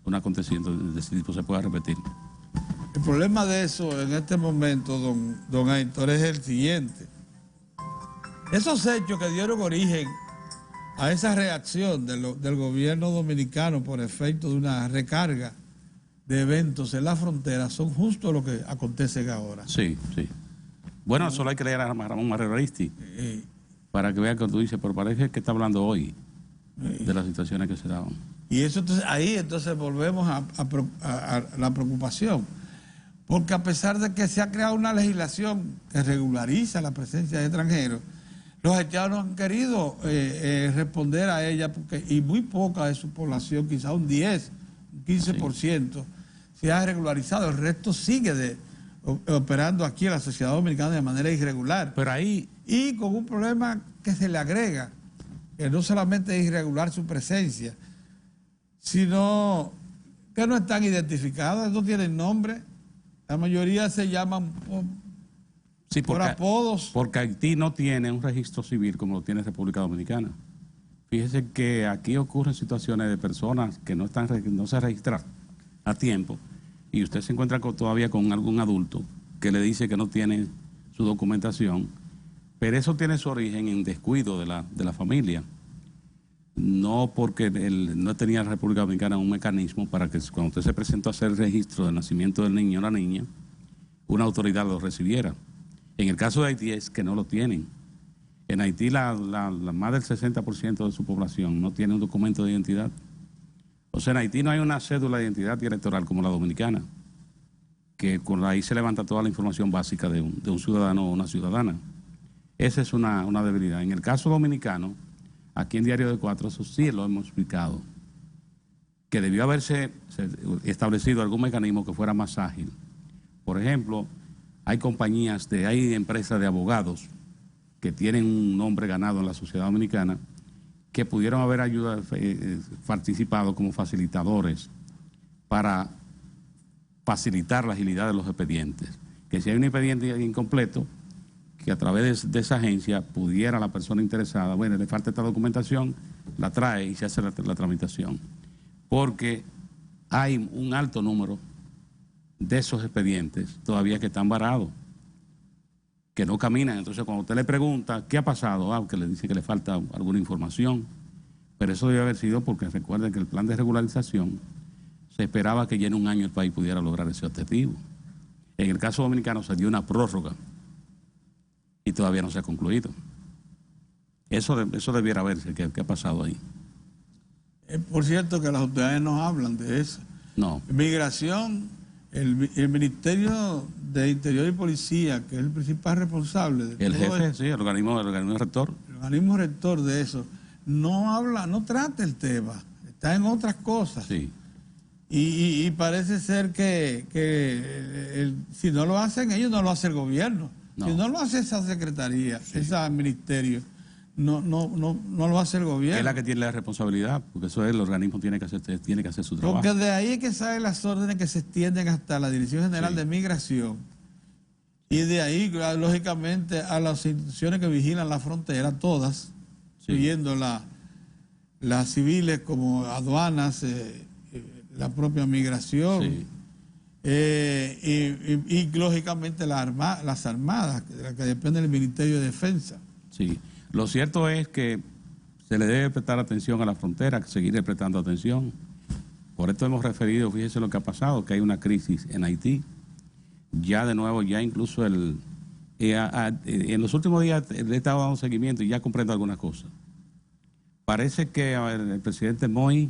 un acontecimiento de ese tipo se pueda repetir. El problema de eso en este momento, don Héctor, es el siguiente. Esos hechos que dieron origen a esa reacción del gobierno dominicano por efecto de una recarga de eventos en la frontera son justo lo que acontece ahora. Sí. Bueno, solo hay que leer a Ramón Marrero Aristi para que vea que tú dices, pero parece que está hablando hoy de las situaciones que se daban. Y eso ahí volvemos a la preocupación, porque a pesar de que se ha creado una legislación que regulariza la presencia de extranjeros, los haitianos han querido responder a ella, y muy poca de su población, quizá un 10, un 15%, se ha regularizado. El resto sigue operando aquí en la sociedad dominicana de manera irregular. Pero ahí... Y con un problema que se le agrega, que no solamente es irregular su presencia, sino que no están identificados, no tienen nombre. La mayoría se llaman por apodos. Porque Haití no tiene un registro civil como lo tiene República Dominicana. Fíjese que aquí ocurren situaciones de personas que no se registran a tiempo y usted se encuentra todavía con algún adulto que le dice que no tiene su documentación, pero eso tiene su origen en descuido de la familia. No porque no tenía la República Dominicana un mecanismo para que cuando usted se presentó a hacer el registro del nacimiento del niño o la niña, una autoridad lo recibiera. En el caso de Haití es que no lo tienen. En Haití más del 60% de su población no tiene un documento de identidad. O sea, en Haití no hay una cédula de identidad electoral como la dominicana, que con ahí se levanta toda la información básica de un ciudadano o una ciudadana. Esa es una debilidad. En el caso dominicano, aquí en Diario de Cuatro, eso sí lo hemos explicado, que debió haberse establecido algún mecanismo que fuera más ágil. Por ejemplo, hay empresas de abogados que tienen un nombre ganado en la sociedad dominicana que pudieron haber participado como facilitadores para facilitar la agilidad de los expedientes. Que si hay un expediente incompleto, que a través de esa agencia pudiera la persona interesada, bueno, le falta esta documentación, la trae y se hace la tramitación. Porque hay un alto número de esos expedientes todavía que están varados, que no caminan. Entonces, cuando usted le pregunta qué ha pasado, que le dice que le falta alguna información, pero eso debe haber sido porque recuerden que el plan de regularización se esperaba que ya en un año el país pudiera lograr ese objetivo. En el caso dominicano se dio una prórroga y todavía no se ha concluido. Eso debiera verse, ¿qué ha pasado ahí? Por cierto que las autoridades no hablan de eso. No. Migración, el Ministerio de Interior y Policía, que es el principal responsable de el todo jefe, esto, sí, el organismo rector. El organismo rector de eso, no habla, no trata el tema, está en otras cosas. Sí. Y parece ser que si no lo hacen ellos, no lo hace el gobierno. No. Si no lo hace esa secretaría, sí, ese ministerio, no lo hace el gobierno. Es la que tiene la responsabilidad, porque eso es, el organismo tiene que hacer su trabajo. Porque de ahí es que salen las órdenes que se extienden hasta la Dirección General, sí, de Migración. Y de ahí, lógicamente, a las instituciones que vigilan la frontera, todas, sí, incluyendo las civiles como aduanas, la propia migración, sí, y lógicamente las armadas, que dependen del Ministerio de Defensa. Sí, lo cierto es que se le debe prestar atención a la frontera, seguir prestando atención. Por esto hemos referido, fíjese lo que ha pasado, que hay una crisis en Haití. Ya de nuevo, ya incluso en los últimos días le he estado dando seguimiento y ya comprendo algunas cosas. Parece que el presidente Moi,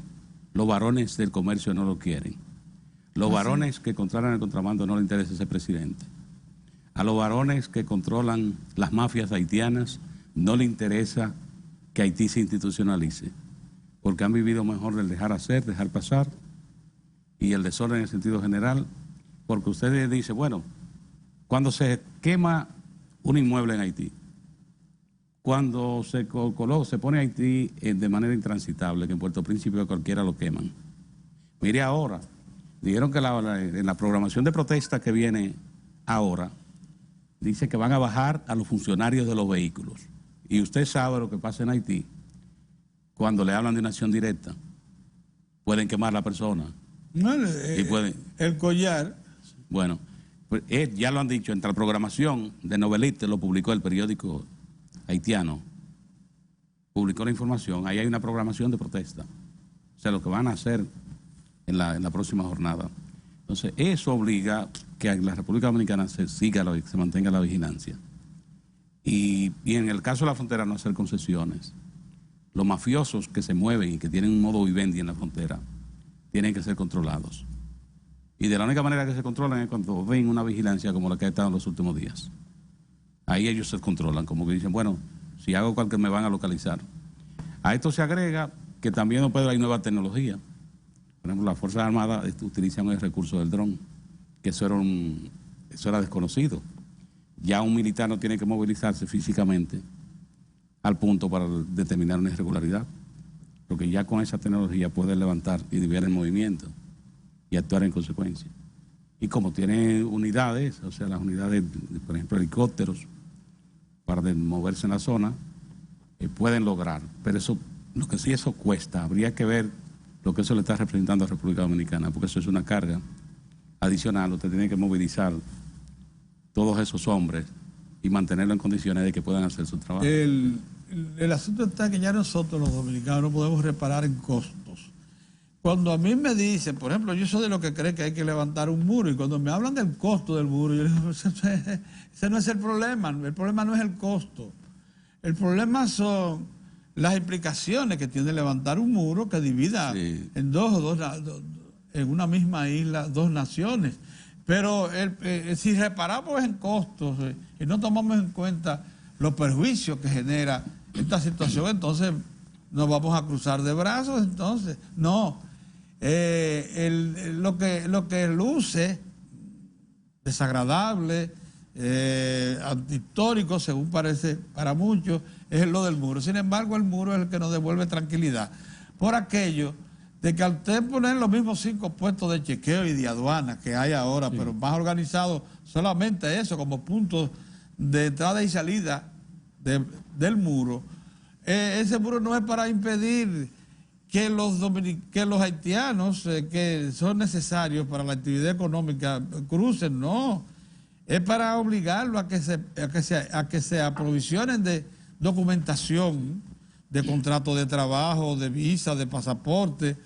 los varones del comercio no lo quieren. Los varones que controlan el contrabando no le interesa ese presidente. A los varones que controlan las mafias haitianas no le interesa que Haití se institucionalice, porque han vivido mejor el dejar hacer, dejar pasar, y el desorden en el sentido general, porque usted dice, bueno, cuando se quema un inmueble en Haití, cuando se pone Haití de manera intransitable, que en Puerto Príncipe cualquiera lo queman. Mire ahora, dijeron que en la programación de protesta que viene ahora, dice que van a bajar a los funcionarios de los vehículos. Y usted sabe lo que pasa en Haití, cuando le hablan de una acción directa, pueden quemar a la persona. No, y pueden, el collar. Bueno, pues, ya lo han dicho, entre la programación de Noveliste, lo publicó el periódico haitiano, publicó la información, ahí hay una programación de protesta, o sea, lo que van a hacer en la próxima jornada. Entonces, eso obliga que en la República Dominicana se mantenga la vigilancia. Y en el caso de la frontera, no hacer concesiones. Los mafiosos que se mueven y que tienen un modo vivendi en la frontera, tienen que ser controlados. Y de la única manera que se controlan es cuando ven una vigilancia como la que ha estado en los últimos días. Ahí ellos se controlan, como que dicen, bueno, si hago cualquier me van a localizar. A esto se agrega que también no puede haber nueva tecnología. Por ejemplo, las Fuerzas Armadas utilizan el recurso del dron, que eso era desconocido. Ya un militar no tiene que movilizarse físicamente al punto para determinar una irregularidad, porque ya con esa tecnología puede levantar y desviar el movimiento y actuar en consecuencia. Y como tiene unidades, o sea, las unidades, por ejemplo, helicópteros, para moverse en la zona, pueden lograr. Pero eso, lo que sí eso cuesta, habría que ver lo que eso le está representando a la República Dominicana, porque eso es una carga adicional. Usted tiene que movilizar todos esos hombres y mantenerlo en condiciones de que puedan hacer su trabajo. El asunto está que ya nosotros los dominicanos no podemos reparar en costos. Cuando a mí me dicen, por ejemplo, yo soy de los que cree que hay que levantar un muro, y cuando me hablan del costo del muro, yo digo, ese no es el problema no es el costo. El problema son las implicaciones que tiene levantar un muro que divida, sí, en en una misma isla, dos naciones. Pero si reparamos en costos y no tomamos en cuenta los perjuicios que genera esta situación, entonces nos vamos a cruzar de brazos. Entonces, no. Lo que luce desagradable, antihistórico, según parece para muchos, es lo del muro. Sin embargo, el muro es el que nos devuelve tranquilidad. Por aquello de que al usted poner los mismos 5 puestos de chequeo y de aduana que hay ahora, sí, pero más organizados, solamente eso, como puntos de entrada y salida del muro, ese muro no es para impedir que los haitianos que son necesarios para la actividad económica crucen, no. Es para obligarlos a que se aprovisionen de documentación, de contrato de trabajo, de visa, de pasaporte,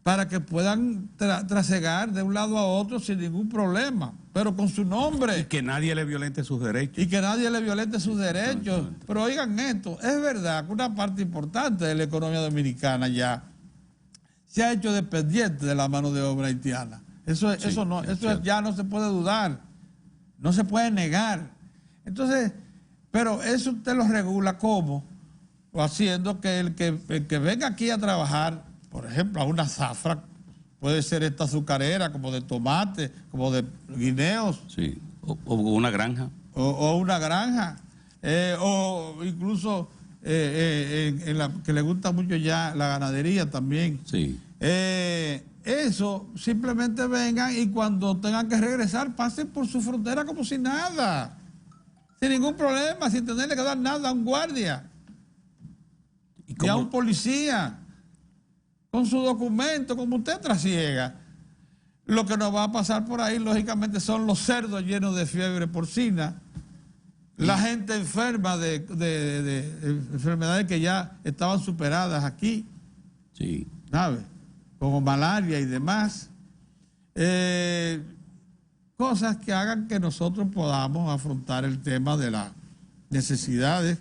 para que puedan trasegar de un lado a otro sin ningún problema, pero con su nombre. Y que nadie le violente sus derechos. Y que nadie le violente sus derechos. Pero oigan esto, es verdad que una parte importante de la economía dominicana ya se ha hecho dependiente de la mano de obra haitiana. Eso ya no se puede dudar, no se puede negar. Entonces, pero eso usted lo regula ¿cómo? O haciendo que el que venga aquí a trabajar, por ejemplo, a una zafra, puede ser esta azucarera, como de tomate, como de guineos. Sí, o una granja. O una granja, o incluso en la que le gusta mucho ya la ganadería también. Sí. Eso, simplemente vengan y cuando tengan que regresar, pasen por su frontera como si nada. Sin ningún problema, sin tenerle que dar nada a un guardia. Y a un policía. Con su documento, como usted trasiega. Lo que nos va a pasar por ahí, lógicamente, son los cerdos llenos de fiebre porcina, la gente enferma de enfermedades que ya estaban superadas aquí, sí, ¿sabes? Como malaria y demás. Cosas que hagan que nosotros podamos afrontar el tema de las necesidades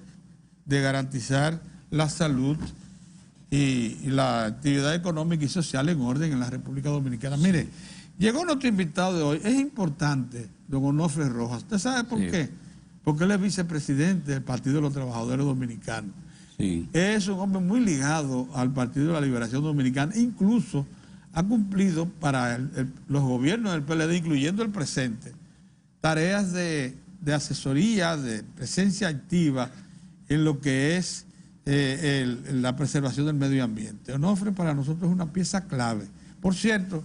de garantizar la salud y la actividad económica y social en orden en la República Dominicana. Mire, llegó nuestro invitado de hoy. Es importante, don Onofre Rojas. ¿Usted sabe por qué? Porque él es vicepresidente del Partido de los Trabajadores Dominicanos. Sí. Es un hombre muy ligado al Partido de la Liberación Dominicana. Incluso ha cumplido para los gobiernos del PLD, incluyendo el presente, tareas de asesoría, de presencia activa en lo que es la preservación del medio ambiente. Onofre para nosotros es una pieza clave. Por cierto,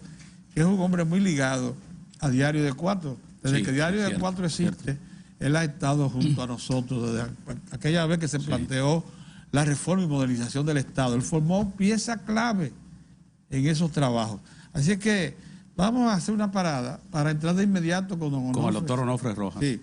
que es un hombre muy ligado a Diario de Cuatro. Desde que Diario de Cuatro existe, él ha estado junto a nosotros desde aquella vez que se planteó la reforma y modernización del Estado. Él formó pieza clave en esos trabajos. Así que vamos a hacer una parada para entrar de inmediato con don Onofre. Con el doctor Onofre Rojas. Sí.